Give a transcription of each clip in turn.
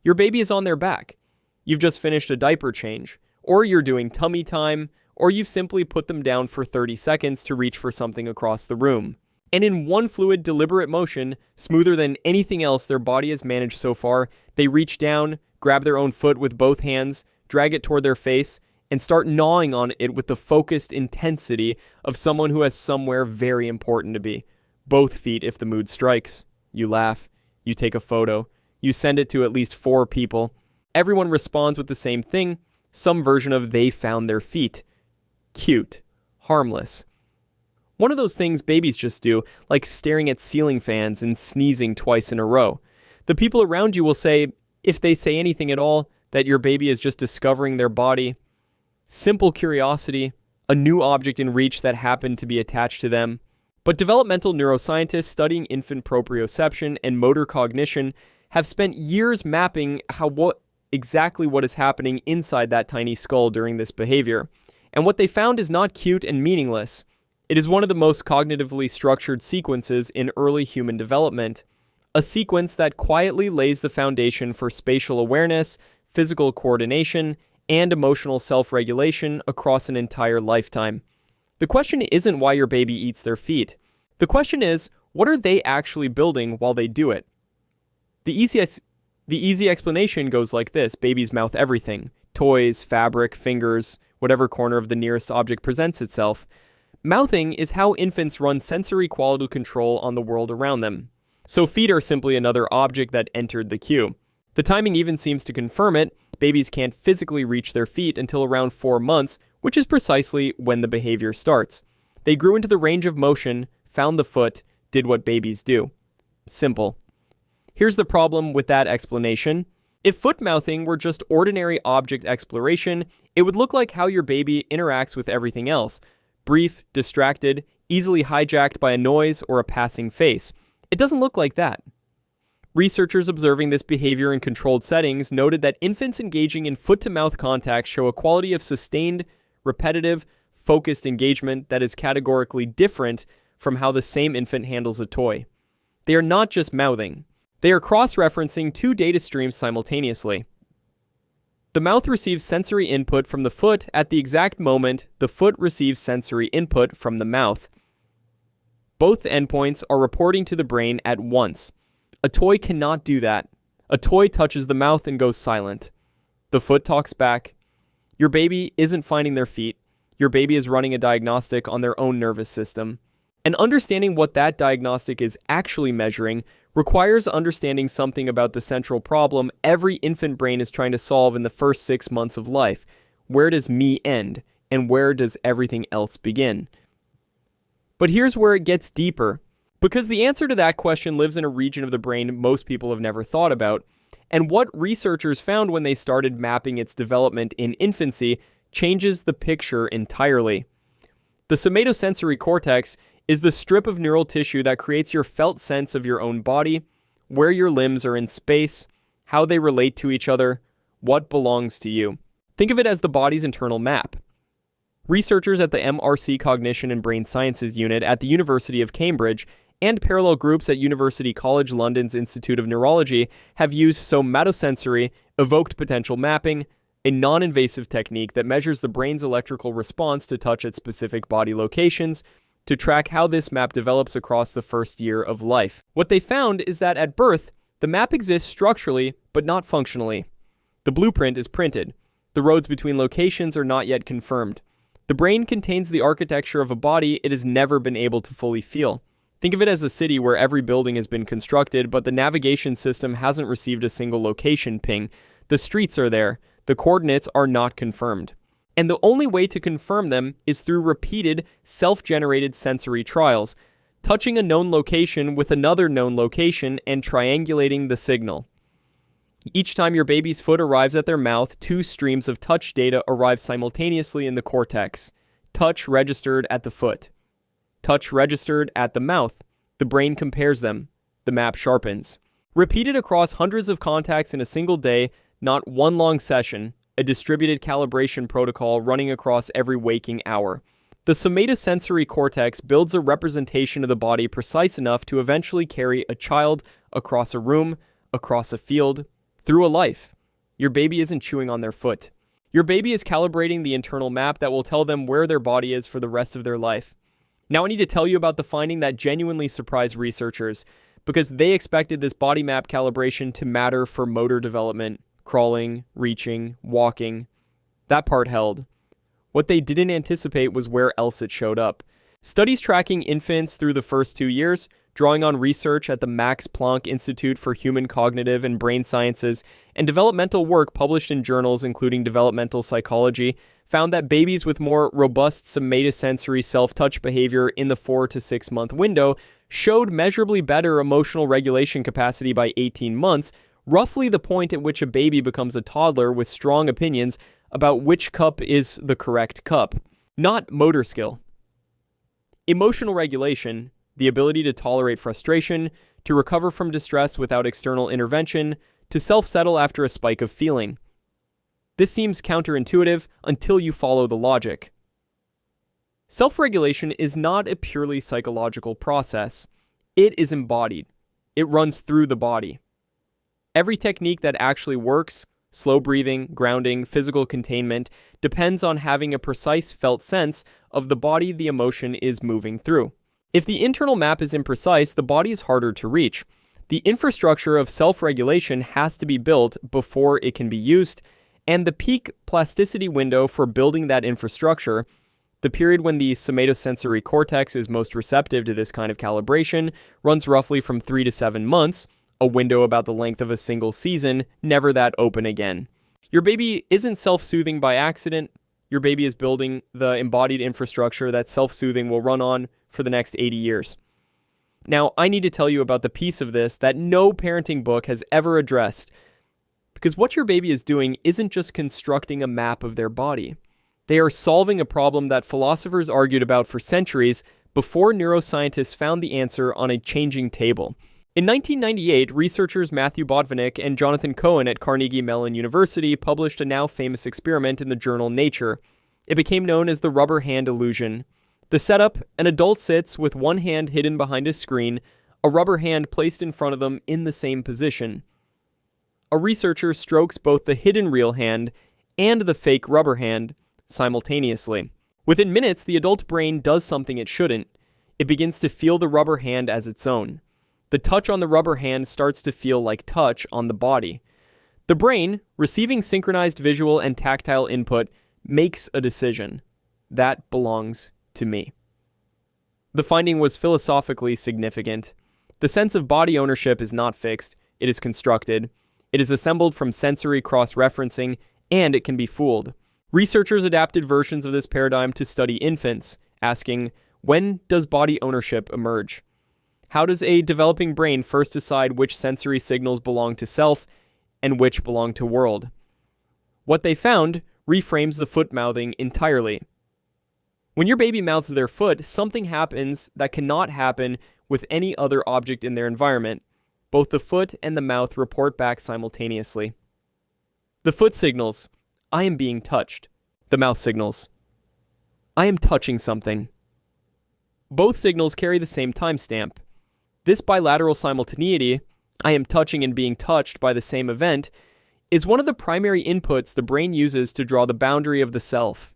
Your baby is on their back. You've just finished a diaper change, or you're doing tummy time, or you've simply put them down for 30 seconds to reach for something across the room. And in one fluid, deliberate motion, smoother than anything else their body has managed so far, they reach down, grab their own foot with both hands, drag it toward their face, and start gnawing on it with the focused intensity of someone who has somewhere very important to be. Both feet if the mood strikes. You laugh. You take a photo. You send it to at least 4 people. Everyone responds with the same thing, some version of they found their feet. Cute. Harmless. One of those things babies just do, like staring at ceiling fans and sneezing twice in a row. The people around you will say, if they say anything at all, that your baby is just discovering their body. Simple curiosity, a new object in reach that happened to be attached to them. But developmental neuroscientists studying infant proprioception and motor cognition have spent years mapping exactly what is happening inside that tiny skull during this behavior. And what they found is not cute and meaningless. It is one of the most cognitively structured sequences in early human development. A sequence that quietly lays the foundation for spatial awareness, physical coordination, and emotional self-regulation across an entire lifetime. The question isn't why your baby eats their feet. The question is, what are they actually building while they do it? The easy explanation goes like this. Babies mouth everything. Toys, fabric, fingers, whatever corner of the nearest object presents itself. Mouthing is how infants run sensory quality control on the world around them. So feet are simply another object that entered the queue. The timing even seems to confirm it. Babies can't physically reach their feet until around 4 months, which is precisely when the behavior starts. They grew into the range of motion, found the foot, did what babies do. Simple. Here's the problem with that explanation. If foot mouthing were just ordinary object exploration, it would look like how your baby interacts with everything else. Brief, distracted, easily hijacked by a noise or a passing face. It doesn't look like that. Researchers observing this behavior in controlled settings noted that infants engaging in foot-to-mouth contact show a quality of sustained, repetitive, focused engagement that is categorically different from how the same infant handles a toy. They are not just mouthing. They are cross-referencing 2 data streams simultaneously. The mouth receives sensory input from the foot at the exact moment the foot receives sensory input from the mouth. Both endpoints are reporting to the brain at once. A toy cannot do that. A toy touches the mouth and goes silent. The foot talks back. Your baby isn't finding their feet. Your baby is running a diagnostic on their own nervous system. And understanding what that diagnostic is actually measuring requires understanding something about the central problem every infant brain is trying to solve in the first 6 months of life. Where does me end, and where does everything else begin? But here's where it gets deeper. Because the answer to that question lives in a region of the brain most people have never thought about, and what researchers found when they started mapping its development in infancy changes the picture entirely. The somatosensory cortex is the strip of neural tissue that creates your felt sense of your own body, where your limbs are in space, how they relate to each other, what belongs to you. Think of it as the body's internal map. Researchers at the MRC Cognition and Brain Sciences Unit at the University of Cambridge and parallel groups at University College London's Institute of Neurology have used somatosensory evoked potential mapping, a non-invasive technique that measures the brain's electrical response to touch at specific body locations, to track how this map develops across the first year of life. What they found is that at birth, the map exists structurally, but not functionally. The blueprint is printed. The roads between locations are not yet confirmed. The brain contains the architecture of a body it has never been able to fully feel. Think of it as a city where every building has been constructed, but the navigation system hasn't received a single location ping. The streets are there. The coordinates are not confirmed. And the only way to confirm them is through repeated, self-generated sensory trials, touching a known location with another known location and triangulating the signal. Each time your baby's foot arrives at their mouth, 2 streams of touch data arrive simultaneously in the cortex. Touch registered at the foot. Touch registered at the mouth. The brain compares them. The map sharpens. Repeated across hundreds of contacts in a single day, not one long session, a distributed calibration protocol running across every waking hour. The somatosensory cortex builds a representation of the body precise enough to eventually carry a child across a room, across a field, through a life. Your baby isn't chewing on their foot. Your baby is calibrating the internal map that will tell them where their body is for the rest of their life. Now I need to tell you about the finding that genuinely surprised researchers, because they expected this body map calibration to matter for motor development, crawling, reaching, walking. That part held. What they didn't anticipate was where else it showed up. Studies tracking infants through the first 2 years, drawing on research at the Max Planck Institute for Human Cognitive and Brain Sciences, and developmental work published in journals including Developmental Psychology, found that babies with more robust somatosensory self-touch behavior in the 4 to 6 month window showed measurably better emotional regulation capacity by 18 months, roughly the point at which a baby becomes a toddler with strong opinions about which cup is the correct cup, not motor skill. Emotional regulation, the ability to tolerate frustration, to recover from distress without external intervention, to self-settle after a spike of feeling. This seems counterintuitive until you follow the logic. Self-regulation is not a purely psychological process. It is embodied. It runs through the body. Every technique that actually works, slow breathing, grounding, physical containment, depends on having a precise felt sense of the body the emotion is moving through. If the internal map is imprecise, the body is harder to reach. The infrastructure of self-regulation has to be built before it can be used, and the peak plasticity window for building that infrastructure, the period when the somatosensory cortex is most receptive to this kind of calibration, runs roughly from 3 to 7 months, a window about the length of a single season, never that open again. Your baby isn't self-soothing by accident. Your baby is building the embodied infrastructure that self-soothing will run on for the next 80 years. Now, I need to tell you about the piece of this that no parenting book has ever addressed, because what your baby is doing isn't just constructing a map of their body. They are solving a problem that philosophers argued about for centuries before neuroscientists found the answer on a changing table. In 1998, researchers Matthew Botvinnik and Jonathan Cohen at Carnegie Mellon University published a now famous experiment in the journal Nature. It became known as the rubber hand illusion. The setup: an adult sits with one hand hidden behind a screen, a rubber hand placed in front of them in the same position. A researcher strokes both the hidden real hand and the fake rubber hand simultaneously. Within minutes, the adult brain does something it shouldn't. It begins to feel the rubber hand as its own. The touch on the rubber hand starts to feel like touch on the body. The brain, receiving synchronized visual and tactile input, makes a decision. That belongs to me. The finding was philosophically significant. The sense of body ownership is not fixed, it is constructed. It is assembled from sensory cross-referencing, and it can be fooled. Researchers adapted versions of this paradigm to study infants, asking, when does body ownership emerge? How does a developing brain first decide which sensory signals belong to self and which belong to world? What they found reframes the foot mouthing entirely. When your baby mouths their foot, something happens that cannot happen with any other object in their environment. Both the foot and the mouth report back simultaneously. The foot signals, I am being touched. The mouth signals, I am touching something. Both signals carry the same timestamp. This bilateral simultaneity, I am touching and being touched by the same event, is one of the primary inputs the brain uses to draw the boundary of the self.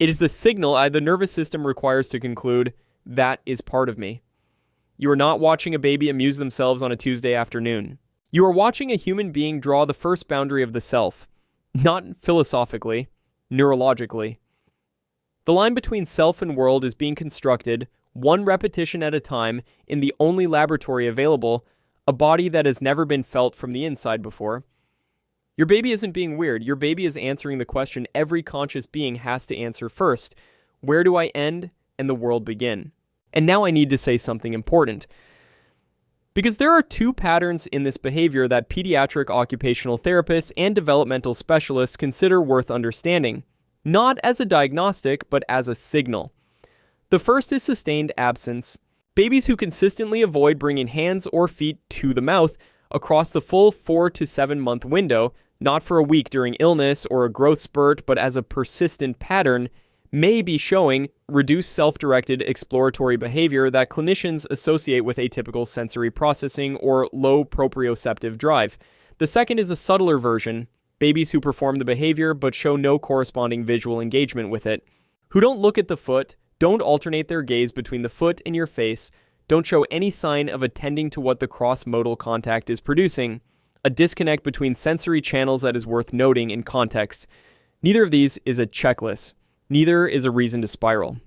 It is the signal the nervous system requires to conclude, that is part of me. You are not watching a baby amuse themselves on a Tuesday afternoon. You are watching a human being draw the first boundary of the self, not philosophically, neurologically. The line between self and world is being constructed, one repetition at a time, in the only laboratory available, a body that has never been felt from the inside before. Your baby isn't being weird. Your baby is answering the question every conscious being has to answer first. Where do I end and the world begin? And now I need to say something important. Because there are two patterns in this behavior that pediatric occupational therapists and developmental specialists consider worth understanding, not as a diagnostic, but as a signal. The first is sustained absence. Babies who consistently avoid bringing hands or feet to the mouth across the full 4 to 7 month window, not for a week during illness or a growth spurt, but as a persistent pattern, may be showing reduced self-directed exploratory behavior that clinicians associate with atypical sensory processing or low proprioceptive drive. The second is a subtler version, babies who perform the behavior but show no corresponding visual engagement with it, who don't look at the foot, don't alternate their gaze between the foot and your face, don't show any sign of attending to what the cross-modal contact is producing, a disconnect between sensory channels that is worth noting in context. Neither of these is a checklist. Neither is a reason to spiral.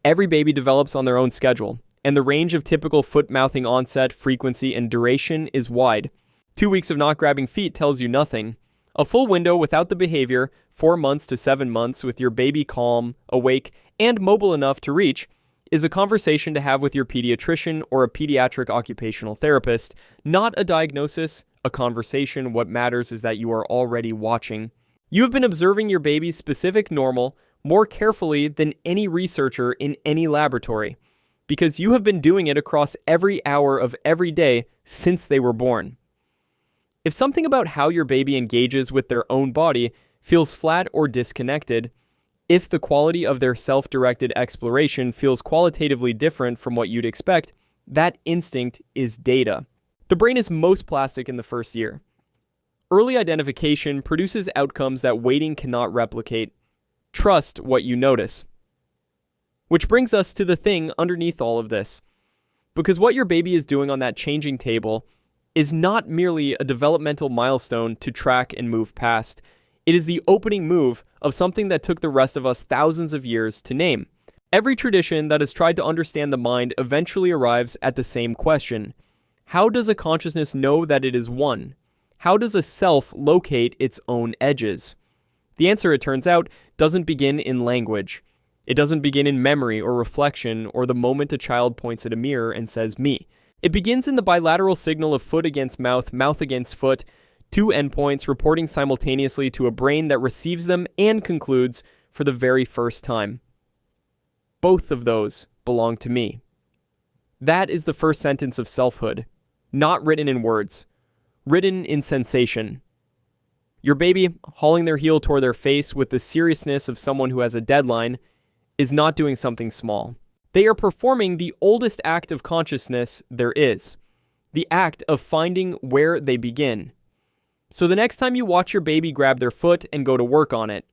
Every baby develops on their own schedule, and the range of typical foot-mouthing onset, frequency, and duration is wide. 2 weeks of not grabbing feet tells you nothing. A full window without the behavior, 4 months to 7 months with your baby calm, awake, and mobile enough to reach, is a conversation to have with your pediatrician or a pediatric occupational therapist, not a diagnosis, a conversation. What matters is that you are already watching. You have been observing your baby's specific normal more carefully than any researcher in any laboratory, because you have been doing it across every hour of every day since they were born. If something about how your baby engages with their own body feels flat or disconnected, if the quality of their self-directed exploration feels qualitatively different from what you'd expect, that instinct is data. The brain is most plastic in the first year. Early identification produces outcomes that waiting cannot replicate. Trust what you notice. Which brings us to the thing underneath all of this. Because what your baby is doing on that changing table is not merely a developmental milestone to track and move past. It is the opening move of something that took the rest of us thousands of years to name. Every tradition that has tried to understand the mind eventually arrives at the same question. How does a consciousness know that it is one? How does a self locate its own edges? The answer, it turns out, doesn't begin in language. It doesn't begin in memory or reflection or the moment a child points at a mirror and says, "me." It begins in the bilateral signal of foot against mouth, mouth against foot, two endpoints reporting simultaneously to a brain that receives them and concludes for the very first time. Both of those belong to me. That is the first sentence of selfhood, not written in words, written in sensation. Your baby, hauling their heel toward their face with the seriousness of someone who has a deadline, is not doing something small. They are performing the oldest act of consciousness there is, the act of finding where they begin. So the next time you watch your baby grab their foot and go to work on it,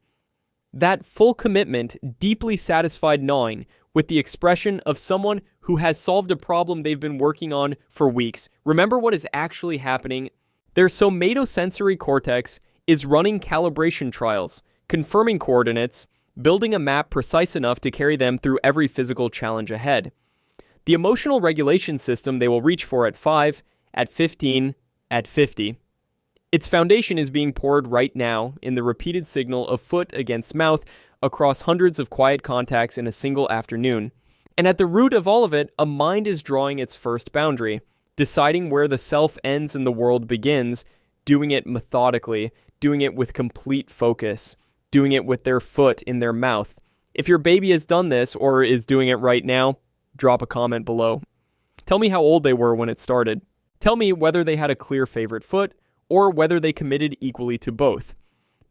that full commitment, deeply satisfied gnawing with the expression of someone who has solved a problem they've been working on for weeks. Remember what is actually happening. Their somatosensory cortex is running calibration trials, confirming coordinates, building a map precise enough to carry them through every physical challenge ahead. The emotional regulation system they will reach for at 5, at 15, at 50. Its foundation is being poured right now in the repeated signal of foot against mouth across hundreds of quiet contacts in a single afternoon. And at the root of all of it, a mind is drawing its first boundary, deciding where the self ends and the world begins, doing it methodically, doing it with complete focus, doing it with their foot in their mouth. If your baby has done this or is doing it right now, drop a comment below. Tell me how old they were when it started. Tell me whether they had a clear favorite foot or whether they committed equally to both.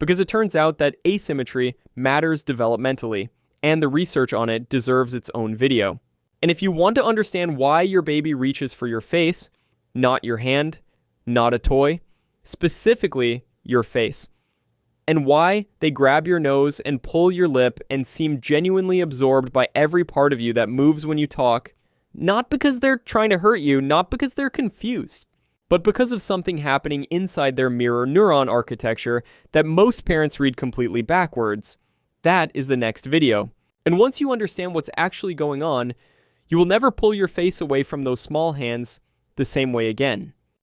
Because it turns out that asymmetry matters developmentally, and the research on it deserves its own video. And if you want to understand why your baby reaches for your face, not your hand, not a toy, specifically your face, and why they grab your nose and pull your lip and seem genuinely absorbed by every part of you that moves when you talk, not because they're trying to hurt you, not because they're confused, but because of something happening inside their mirror neuron architecture that most parents read completely backwards. That is the next video. And once you understand what's actually going on, you will never pull your face away from those small hands the same way again.